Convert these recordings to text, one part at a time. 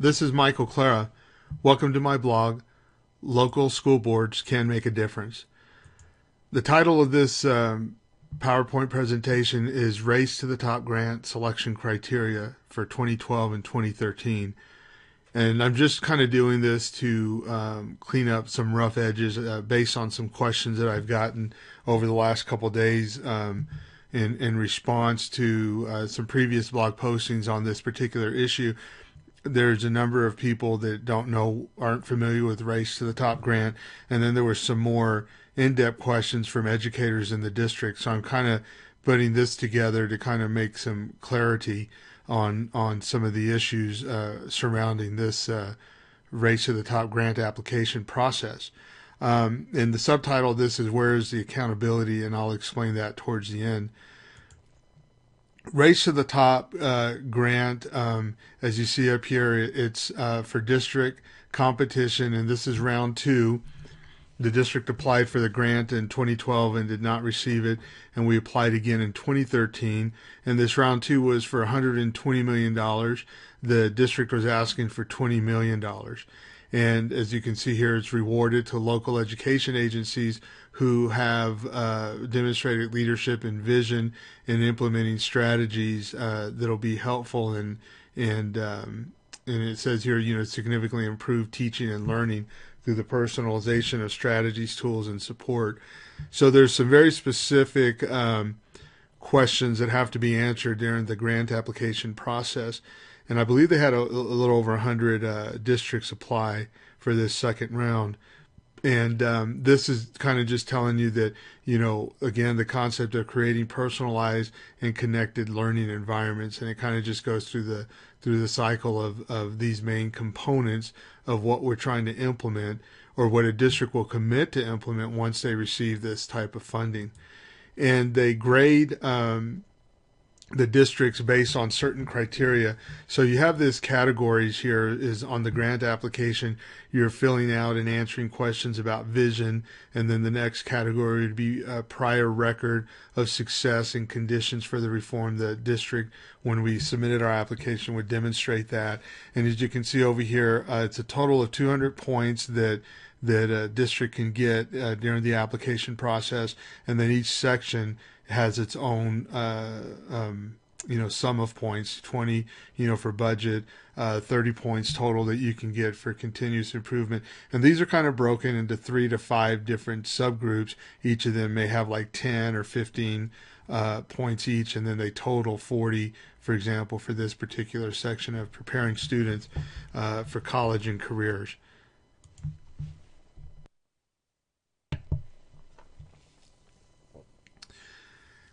This is Michael Clara. Welcome to my blog, Local School Boards Can Make a Difference. The title of this PowerPoint presentation is Race to the Top Grant Selection Criteria for 2012 and 2013. And I'm just kind of doing this to clean up some rough edges based on some questions that I've gotten over the last couple of days in response to some previous blog postings on this particular issue. There's a number of people that aren't familiar with Race to the Top grant, and then there were some more in-depth questions from educators in the district. So I'm kind of putting this together to kind of make some clarity on some of the issues surrounding this Race to the Top grant application process. And the subtitle of this is Where is the Accountability? And I'll explain that towards the end. Race to the Top grant, as you see up here, it's for district competition, and this is round 2. The district applied for the grant in 2012 and did not receive it, and we applied again in 2013. And this round 2 was for $120 million. The district was asking for $20 million. And as you can see here, it's rewarded to local education agencies who have demonstrated leadership and vision in implementing strategies that'll be helpful and it says here, significantly improve teaching and learning through the personalization of strategies, tools, and support. So there's some very specific questions that have to be answered during the grant application process. And I believe they had a little over 100 districts apply for this second round. And this is kind of just telling you that, again, the concept of creating personalized and connected learning environments. And it kind of just goes through the cycle of these main components of what we're trying to implement, or what a district will commit to implement once they receive this type of funding. And they grade the districts based on certain criteria. So you have this categories here is on the grant application. You're filling out and answering questions about vision, and then the next category would be a prior record of success and conditions for the reform. The district, when we submitted our application, would demonstrate that. And as you can see over here, it's a total of 200 points that a district can get during the application process, and then each section has its own sum of points, 20 for budget, 30 points total that you can get for continuous improvement. And these are kind of broken into 3 to 5 different subgroups. Each of them may have like 10 or 15 points each, and then they total 40, for example, for this particular section of preparing students for college and careers.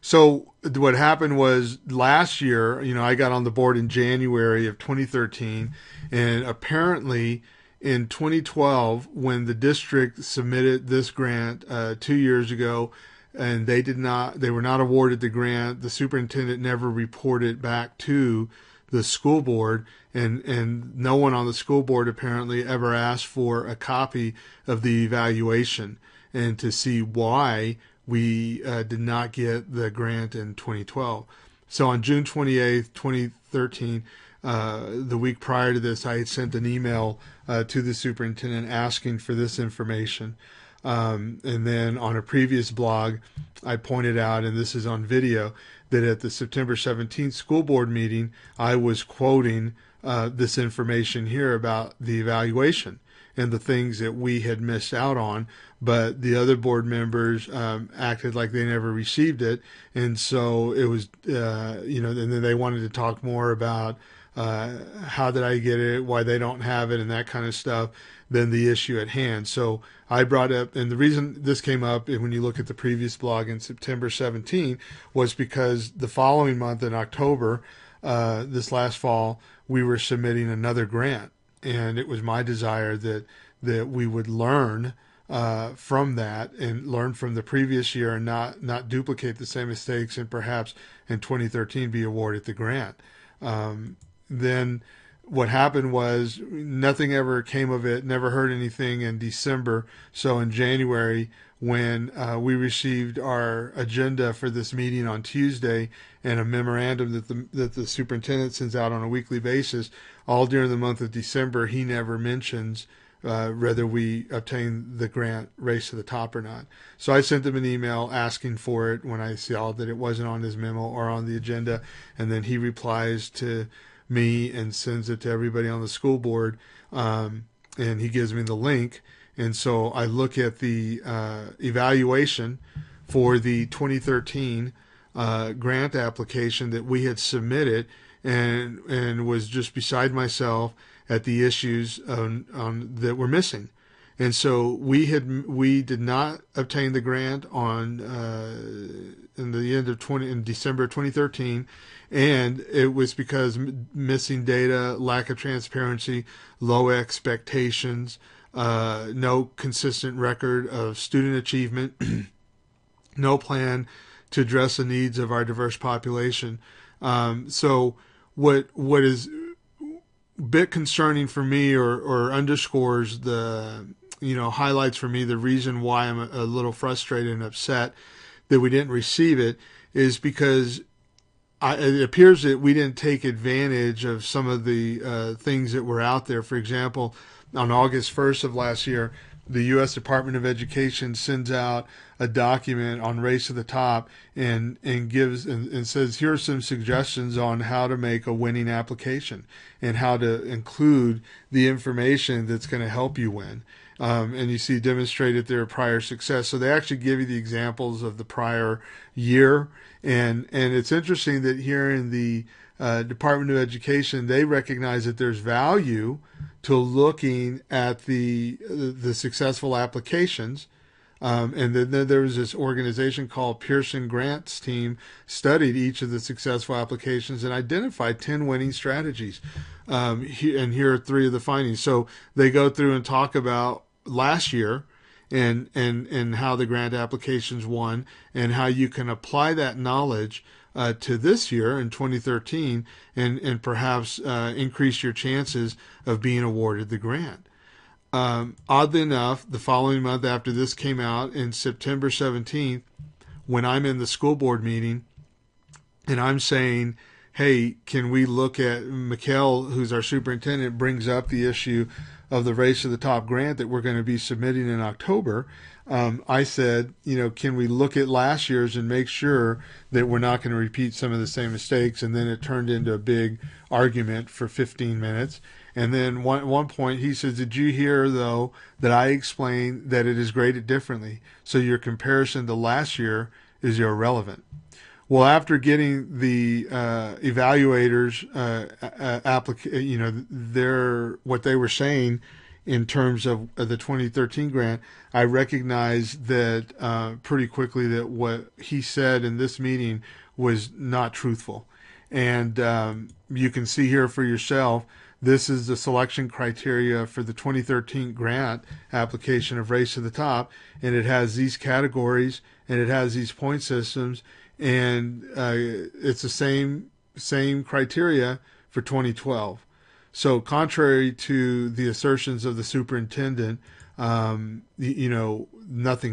So what happened was last year, I got on the board in January of 2013, and apparently in 2012, when the district submitted this grant 2 years ago, and they were not awarded the grant, the superintendent never reported back to the school board, and no one on the school board apparently ever asked for a copy of the evaluation and to see why we did not get the grant in 2012. So on June 28th, 2013, the week prior to this, I had sent an email to the superintendent asking for this information. And then on a previous blog, I pointed out, and this is on video, that at the September 17th school board meeting, I was quoting this information here about the evaluation and the things that we had missed out on, but the other board members acted like they never received it, and so it was, and then they wanted to talk more about how did I get it, why they don't have it, and that kind of stuff, than the issue at hand. So I brought up, and the reason this came up when you look at the previous blog in September 17 was because the following month in October, this last fall, we were submitting another grant. And it was my desire that we would learn from that and learn from the previous year and not duplicate the same mistakes, and perhaps in 2013 be awarded the grant. Then what happened was nothing ever came of it, never heard anything in December. So in January, when we received our agenda for this meeting on Tuesday and a memorandum that the superintendent sends out on a weekly basis, all during the month of December, he never mentions whether we obtain the grant Race to the Top or not. So I sent him an email asking for it when I saw that it wasn't on his memo or on the agenda, and then he replies to me and sends it to everybody on the school board, and he gives me the link. And so I look at the evaluation for the 2013 grant application that we had submitted, and was just beside myself at the issues that were missing. And so we did not obtain the grant in the end of in December 2013, and it was because missing data, lack of transparency, low expectations, no consistent record of student achievement, no plan to address the needs of our diverse population. So what is a bit concerning for me, or underscores the, highlights for me the reason why I'm a little frustrated and upset that we didn't receive it, is because it appears that we didn't take advantage of some of the things that were out there. For example, on August 1st of last year, the U.S. Department of Education sends out a document on Race to the Top and gives and says, here are some suggestions on how to make a winning application and how to include the information that's going to help you win. And you see demonstrated their prior success. So they actually give you the examples of the prior year. And it's interesting that here in the Department of Education, they recognize that there's value to looking at the successful applications. And then there was this organization called Pearson Grants Team studied each of the successful applications and identified 10 winning strategies. And here are 3 of the findings. So they go through and talk about last year and how the grant applications won and how you can apply that knowledge to this year in 2013 and perhaps increase your chances of being awarded the grant. Oddly enough, the following month after this came out, in September 17th, when I'm in the school board meeting and I'm saying, hey, can we look at, Mikkel, who's our superintendent, brings up the issue of the Race to the Top grant that we're going to be submitting in October. I said, can we look at last year's and make sure that we're not going to repeat some of the same mistakes? And then it turned into a big argument for 15 minutes. And then at one point he says, did you hear, though, that I explained that it is graded differently, so your comparison to last year is irrelevant? Well, after getting the evaluators, what they were saying in terms of the 2013 grant, I recognized that pretty quickly that what he said in this meeting was not truthful. And you can see here for yourself, this is the selection criteria for the 2013 grant application of Race to the Top, and it has these categories and it has these point systems. And it's the same criteria for 2012. So contrary to the assertions of the superintendent, nothing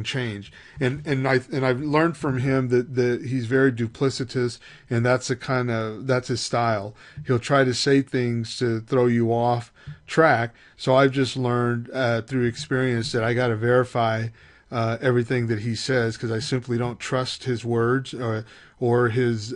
changed. And I've learned from him that he's very duplicitous, and that's his style. He'll try to say things to throw you off track. So I've just learned through experience that I got to verify everything that he says, because I simply don't trust his words or his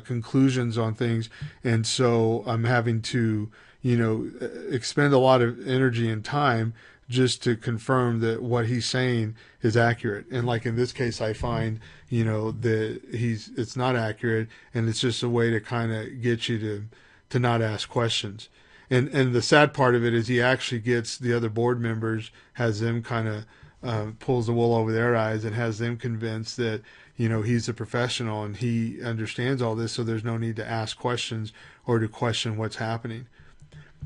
conclusions on things. And so I'm having to, expend a lot of energy and time just to confirm that what he's saying is accurate. And like in this case, I find, that it's not accurate, and it's just a way to kind of get you to not ask questions. And the sad part of it is he actually gets the other board members, has them kind of pulls the wool over their eyes and has them convinced that, he's a professional and he understands all this, so there's no need to ask questions or to question what's happening.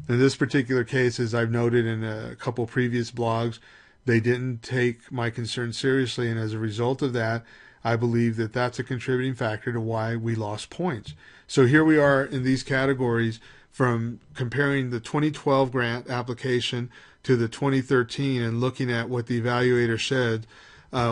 In this particular case, as I've noted in a couple previous blogs, they didn't take my concern seriously, and as a result of that, I believe that that's a contributing factor to why we lost points. So here we are in these categories, from comparing the 2012 grant application to the 2013 and looking at what the evaluator said,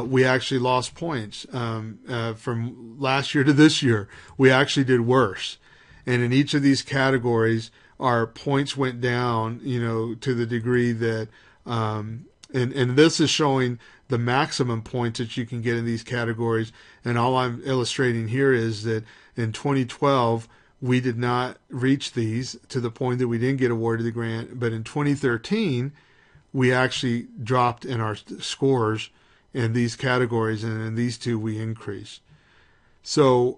we actually lost points. From last year to this year, we actually did worse. And in each of these categories, our points went down, to the degree that, and this is showing the maximum points that you can get in these categories. And all I'm illustrating here is that in 2012, we did not reach these to the point that we didn't get awarded the grant. But in 2013, we actually dropped in our scores in these categories, and in these two we increased. So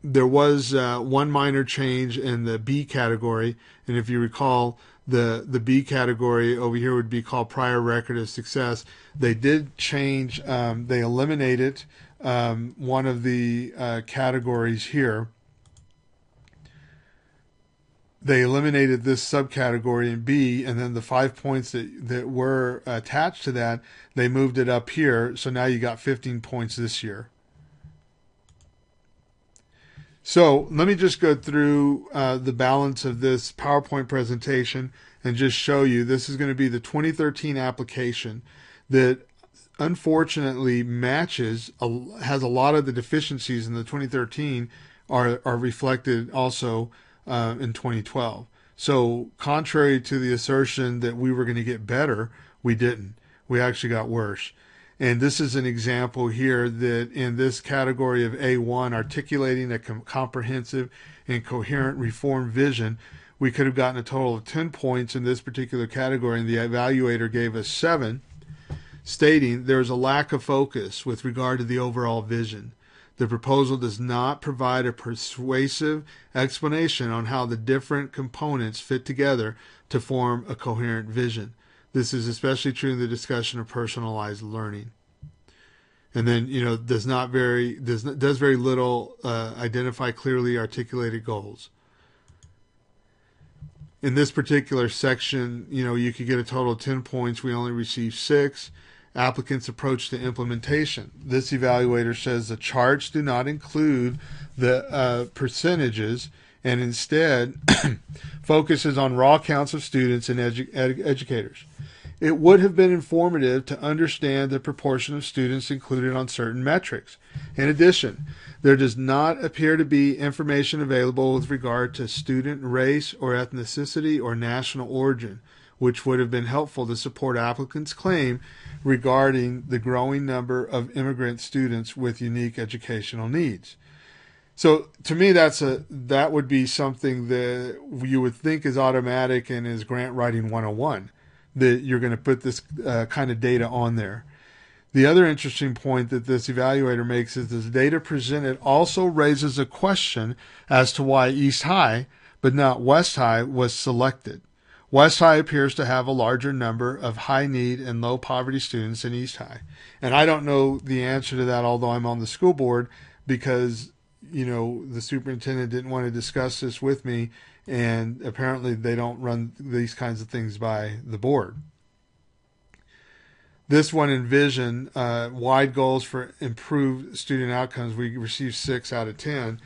there was one minor change in the B category, and if you recall, the B category over here would be called prior record of success. They did change, they eliminated one of the categories here. They eliminated this subcategory in B, and then the 5 points that were attached to that, they moved it up here. So now you got 15 points this year. So let me just go through the balance of this PowerPoint presentation and just show you. This is going to be the 2013 application that unfortunately matches, has a lot of the deficiencies in the 2013 are reflected also in 2012. So contrary to the assertion that we were going to get better, we didn't. We actually got worse. And this is an example here that in this category of A1, articulating a comprehensive and coherent reform vision, we could have gotten a total of 10 points in this particular category, and the evaluator gave us 7, stating there's a lack of focus with regard to the overall vision. The proposal does not provide a persuasive explanation on how the different components fit together to form a coherent vision. This is especially true in the discussion of personalized learning. And then, does very little identify clearly articulated goals. In this particular section, you could get a total of 10 points. We only received 6. Applicant's approach to implementation. This evaluator says the charts do not include the percentages and instead focuses on raw counts of students and educators. It would have been informative to understand the proportion of students included on certain metrics. In addition, there does not appear to be information available with regard to student race or ethnicity or national origin, which would have been helpful to support applicants' claim regarding the growing number of immigrant students with unique educational needs. So to me, that would be something that you would think is automatic and is grant writing 101, that you're going to put this kind of data on there. The other interesting point that this evaluator makes is this data presented also raises a question as to why East High, but not West High, was selected. West High appears to have a larger number of high need and low poverty students than East High. And I don't know the answer to that, although I'm on the school board, because, the superintendent didn't want to discuss this with me, and apparently they don't run these kinds of things by the board. This one in vision, wide goals for improved student outcomes, we received 6 out of 10.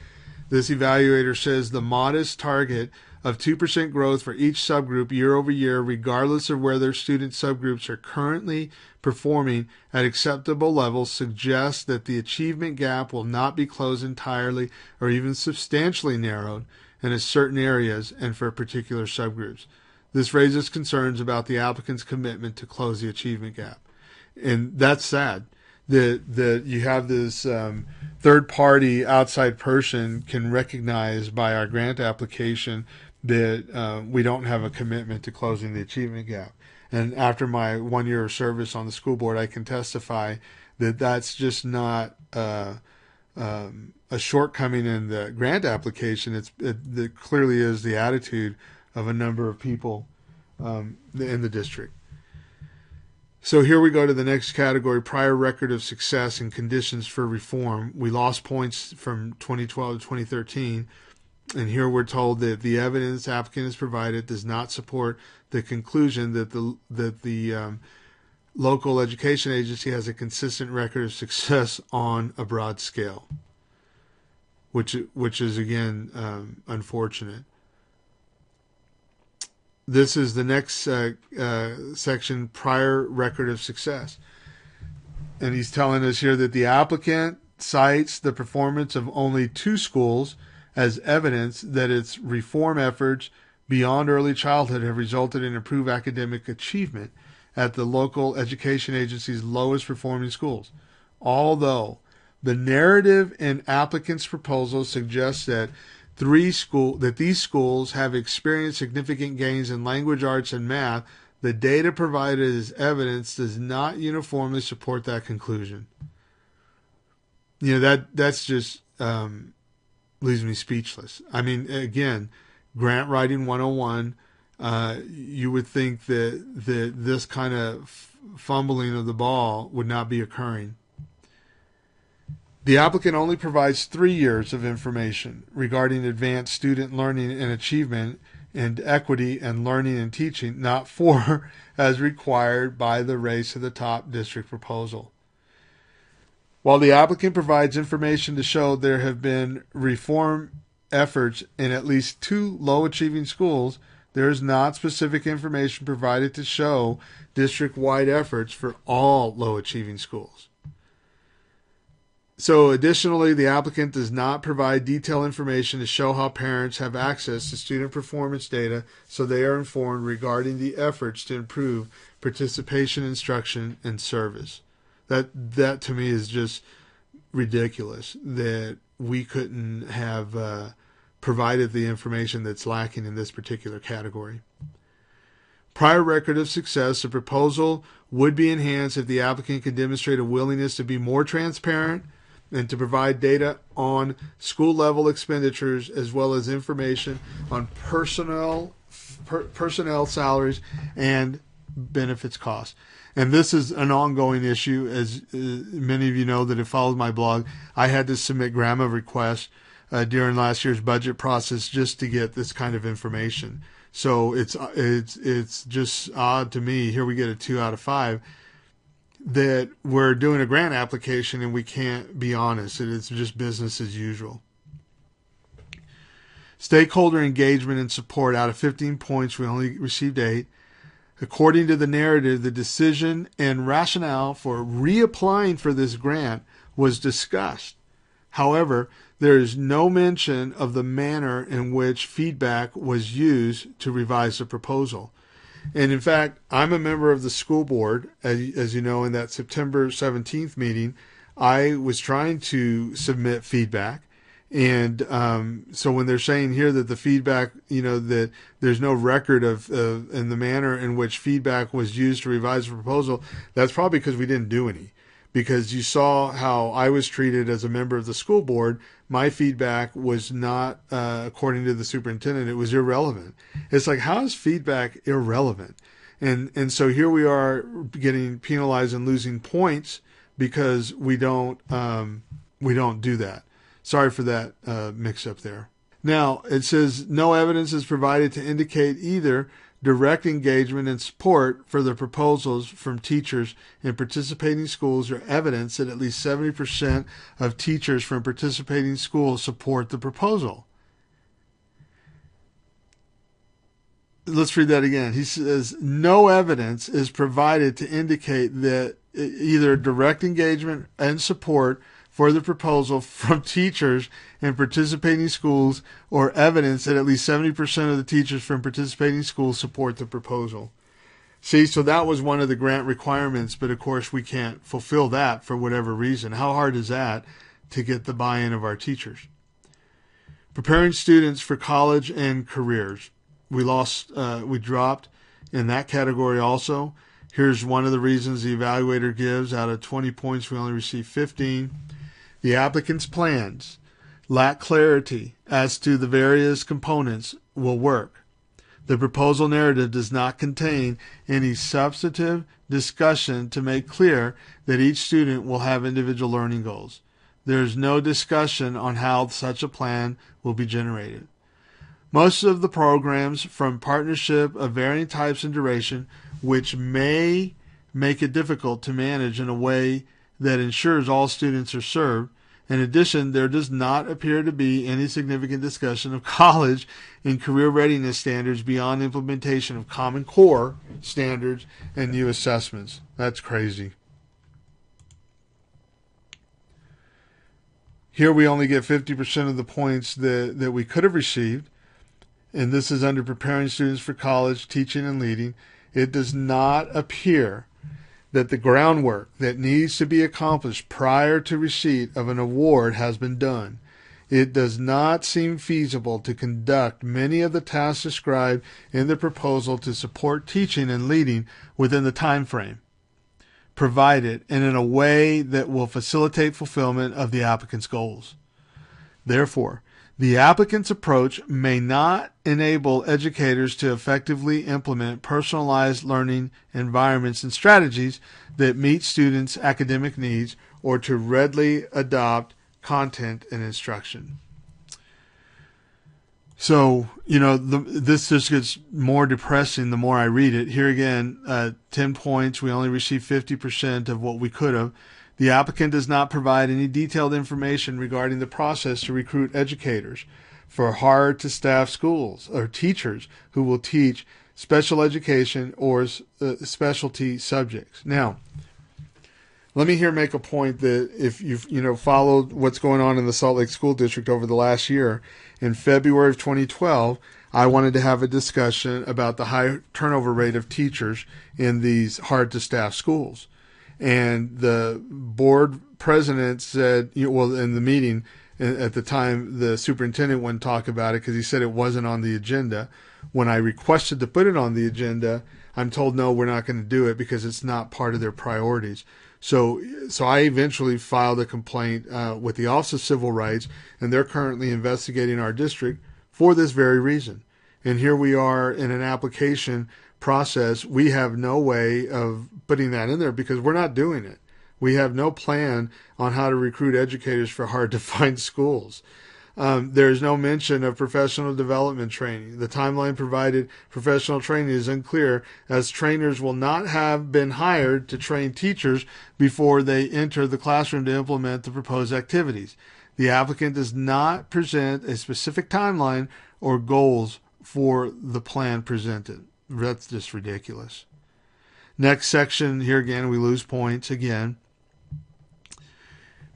This evaluator says the modest target of 2% growth for each subgroup year over year, regardless of where their student subgroups are currently performing at acceptable levels, suggests that the achievement gap will not be closed entirely or even substantially narrowed in certain areas and for particular subgroups. This raises concerns about the applicant's commitment to close the achievement gap. And that's sad that you have this third-party outside person can recognize by our grant application that we don't have a commitment to closing the achievement gap. And after my 1 year of service on the school board, I can testify that that's just not a shortcoming in the grant application. It clearly is the attitude of a number of people in the district. So here we go to the next category, prior record of success and conditions for reform. We lost points from 2012 to 2013. And here we're told that the evidence the applicant has provided does not support the conclusion that the local education agency has a consistent record of success on a broad scale, which is again unfortunate. this is the next section, prior record of success. And he's telling us here that the applicant cites the performance of only 2 schools as evidence that its reform efforts beyond early childhood have resulted in improved academic achievement at the local education agency's lowest performing schools. Although the narrative in applicant's proposal suggests that these schools have experienced significant gains in language arts and math, the data provided as evidence does not uniformly support that conclusion. That's just leaves me speechless. I mean, again, grant writing 101, you would think that this kind of fumbling of the ball would not be occurring. The applicant only provides 3 years of information regarding advanced student learning and achievement and equity and learning and teaching, not 4 as required by the Race to the Top district proposal. While the applicant provides information to show there have been reform efforts in at least 2 low-achieving schools, there is not specific information provided to show district-wide efforts for all low-achieving schools. So additionally, the applicant does not provide detailed information to show how parents have access to student performance data so they are informed regarding the efforts to improve participation, instruction, and service. That to me is just ridiculous that we couldn't have provided the information that's lacking in this particular category. Prior record of success, the proposal would be enhanced if the applicant could demonstrate a willingness to be more transparent and to provide data on school-level expenditures as well as information on personnel salaries and benefits costs. And this is an ongoing issue. As many of you know that have followed my blog, I had to submit GRAMA requests during last year's budget process just to get this kind of information. So it's just odd to me. Here we get a 2 out of 5. That we're doing a grant application and we can't be honest. It's just business as usual. Stakeholder engagement and support. Out of 15 points, we only received 8. According to the narrative, the decision and rationale for reapplying for this grant was discussed. However, there is no mention of the manner in which feedback was used to revise the proposal. And in fact, I'm a member of the school board. As you know, in that September 17th meeting, I was trying to submit feedback. And so when they're saying here that the feedback, that there's no record of in the manner in which feedback was used to revise the proposal, that's probably because we didn't do any. Because you saw how I was treated as a member of the school board. My feedback was not, according to the superintendent, it was irrelevant. It's like, how is feedback irrelevant? And so here we are getting penalized and losing points because we don't do that. Sorry for that mix-up there. Now, it says no evidence is provided to indicate either direct engagement and support for the proposals from teachers in participating schools or evidence that at least 70% of teachers from participating schools support the proposal. Let's read that again. He says no evidence is provided to indicate that either direct engagement and support for the proposal from teachers in participating schools or evidence that at least 70% of the teachers from participating schools support the proposal. See, so that was one of the grant requirements, but of course we can't fulfill that for whatever reason. How hard is that to get the buy-in of our teachers? Preparing students for college and careers. We dropped in that category also. Here's one of the reasons the evaluator gives. Out of 20 points, we only received 15. The applicant's plans lack clarity as to the various components will work. The proposal narrative does not contain any substantive discussion to make clear that each student will have individual learning goals. There is no discussion on how such a plan will be generated. Most of the programs from partnership of varying types and duration, which may make it difficult to manage in a way that ensures all students are served, In addition, there does not appear to be any significant discussion of college and career readiness standards beyond implementation of Common Core standards and new assessments. That's crazy. Here we only get 50% of the points that we could have received, and this is under preparing students for college, teaching, and leading. It does not appear that the groundwork that needs to be accomplished prior to receipt of an award has been done. It does not seem feasible to conduct many of the tasks described in the proposal to support teaching and leading within the time frame provided and in a way that will facilitate fulfillment of the applicant's goals. Therefore, the applicant's approach may not enable educators to effectively implement personalized learning environments and strategies that meet students' academic needs or to readily adopt content and instruction. So, this just gets more depressing the more I read it. Here again, 10 points. We only received 50% of what we could have. The applicant does not provide any detailed information regarding the process to recruit educators for hard-to-staff schools or teachers who will teach special education or specialty subjects. Now, let me here make a point that if you've followed what's going on in the Salt Lake School District over the last year, in February of 2012, I wanted to have a discussion about the high turnover rate of teachers in these hard-to-staff schools. And the board president said, in the meeting at the time, the superintendent wouldn't talk about it because he said it wasn't on the agenda. When I requested to put it on the agenda, I'm told, no, we're not going to do it because it's not part of their priorities. So I eventually filed a complaint with the Office of Civil Rights, and they're currently investigating our district for this very reason. And here we are in an application process. We have no way of putting that in there because we're not doing it. We have no plan on how to recruit educators for hard-to-find schools. There is no mention of professional development training. The timeline provided professional training is unclear, as trainers will not have been hired to train teachers before they enter the classroom to implement the proposed activities. The applicant does not present a specific timeline or goals for the plan presented. That's just ridiculous. Next section, here again, we lose points again.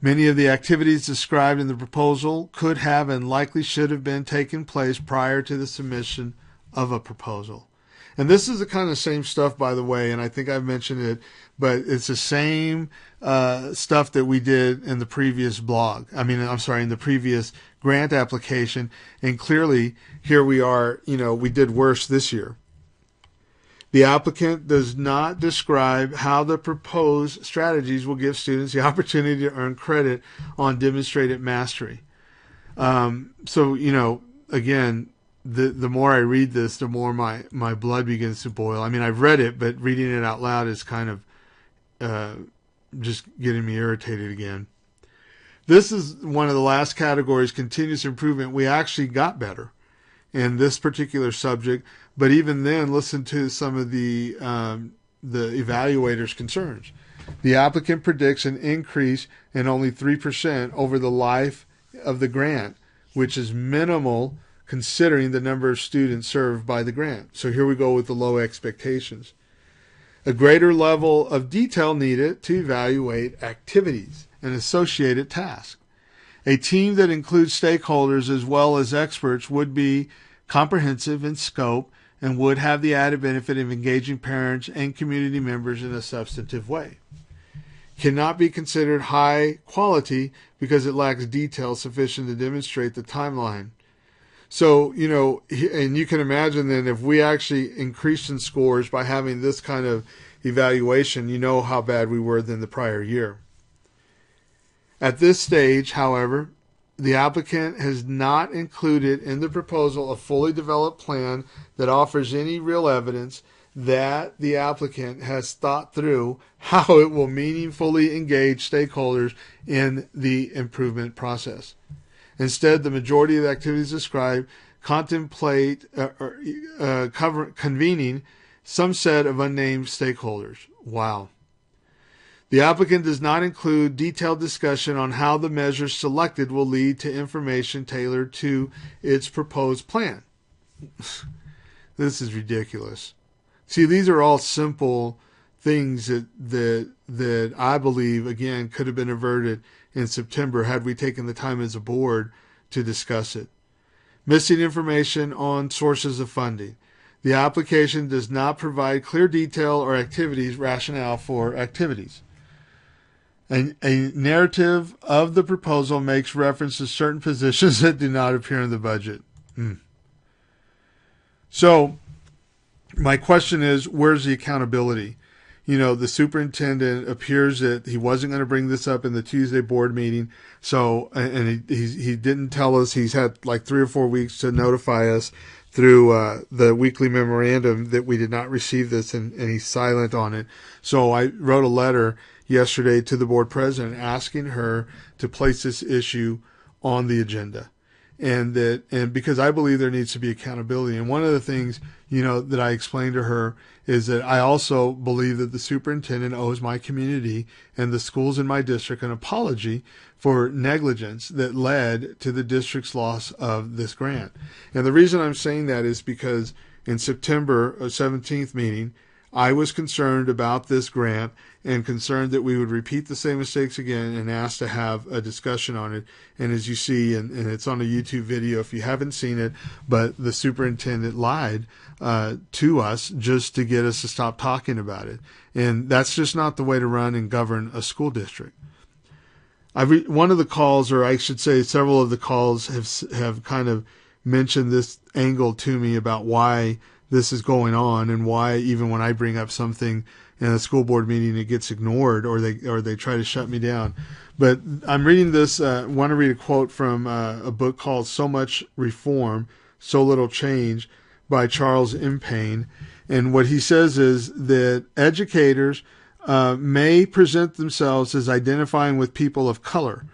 Many of the activities described in the proposal could have and likely should have been taken place prior to the submission of a proposal. And this is the kind of same stuff, by the way, and I think I've mentioned it, but it's the same stuff that we did in the previous in the previous grant application. And clearly, here we are, we did worse this year. The applicant does not describe how the proposed strategies will give students the opportunity to earn credit on demonstrated mastery. Again, the more I read this, the more my blood begins to boil. I mean, I've read it, but reading it out loud is kind of just getting me irritated again. This is one of the last categories, continuous improvement. We actually got better in this particular subject, but even then, listen to some of the evaluators' concerns. The applicant predicts an increase in only 3% over the life of the grant, which is minimal considering the number of students served by the grant. So here we go with the low expectations. A greater level of detail needed to evaluate activities and associated tasks. A team that includes stakeholders as well as experts would be comprehensive in scope and would have the added benefit of engaging parents and community members in a substantive way. Cannot be considered high quality because it lacks detail sufficient to demonstrate the timeline. So, and you can imagine then if we actually increased in scores by having this kind of evaluation, how bad we were than the prior year. At this stage, however, the applicant has not included in the proposal a fully developed plan that offers any real evidence that the applicant has thought through how it will meaningfully engage stakeholders in the improvement process. Instead, the majority of the activities described contemplate convening some set of unnamed stakeholders. Wow. The applicant does not include detailed discussion on how the measures selected will lead to information tailored to its proposed plan. This is ridiculous. See, these are all simple things that I believe, again, could have been averted in September had we taken the time as a board to discuss it. Missing information on sources of funding. The application does not provide clear detail or activities rationale for activities. A narrative of the proposal makes reference to certain positions that do not appear in the budget. So my question is, where's the accountability? The superintendent appears that he wasn't going to bring this up in the Tuesday board meeting. So, and he didn't tell us. He's had like 3 or 4 weeks to notify us through the weekly memorandum that we did not receive this, and he's silent on it. So I wrote a letter yesterday to the board president asking her to place this issue on the agenda. And because I believe there needs to be accountability. And one of the things, that I explained to her is that I also believe that the superintendent owes my community and the schools in my district an apology for negligence that led to the district's loss of this grant. And the reason I'm saying that is because in September 17th meeting, I was concerned about this grant and concerned that we would repeat the same mistakes again, and asked to have a discussion on it. And as you see, and it's on a YouTube video if you haven't seen it, but the superintendent lied to us just to get us to stop talking about it. And that's just not the way to run and govern a school district. One of the calls, or I should say several of the calls, have kind of mentioned this angle to me about why this is going on, and why even when I bring up something in a school board meeting, it gets ignored, or they try to shut me down. But I'm reading this. Want to read a quote from a book called "So Much Reform, So Little Change" by Charles M. Payne. And what he says is that educators may present themselves as identifying with people of color,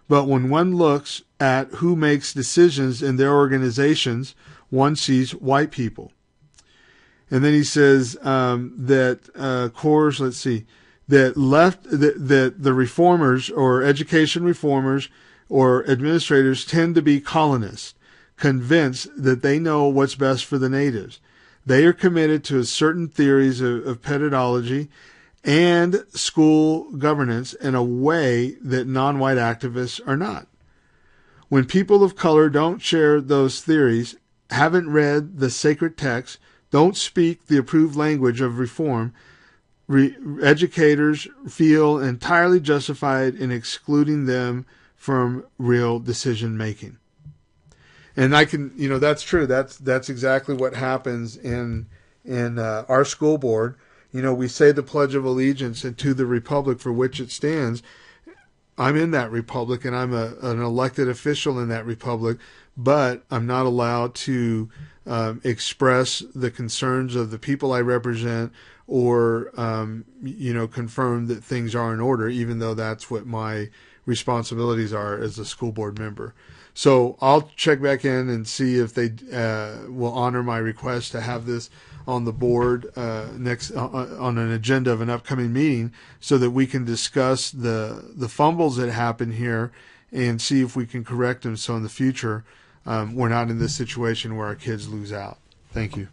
but when one looks at who makes decisions in their organizations, one sees white people. And then he says that the reformers, or education reformers or administrators, tend to be colonists, convinced that they know what's best for the natives. They are committed to certain theories of pedagoggy and school governance in a way that non-white activists are not. When people of color don't share those theories, haven't read the sacred text, don't speak the approved language of reform, educators feel entirely justified in excluding them from real decision making. And I can, that's true. That's exactly what happens in our school board. We say the Pledge of Allegiance and to the republic for which it stands. I'm in that republic, and I'm an elected official in that republic, but I'm not allowed to express the concerns of the people I represent, or confirm that things are in order, even though that's what my responsibilities are as a school board member. So I'll check back in and see if they will honor my request to have this on the board next on an agenda of an upcoming meeting, so that we can discuss the fumbles that happen here and see if we can correct them, so in the future we're not in this situation where our kids lose out. Thank you.